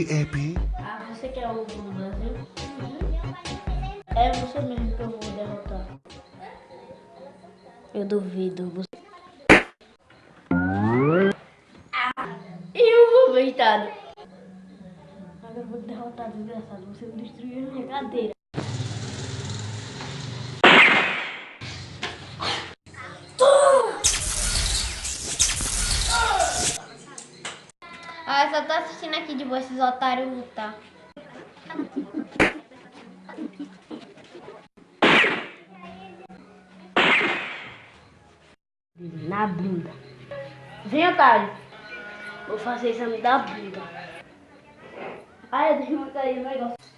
Epi. Ah, você quer o do Brasil? É você mesmo que eu vou derrotar. Eu duvido. E o coitado. Agora eu vou te derrotar, desgraçado. Você me destruiu a minha cadeira. Ah, eu só tô assistindo aqui de boa esses otários lutar. Na bunda. Vem, otário. Vou fazer exame da bunda. Ai, deixa eu cair o negócio.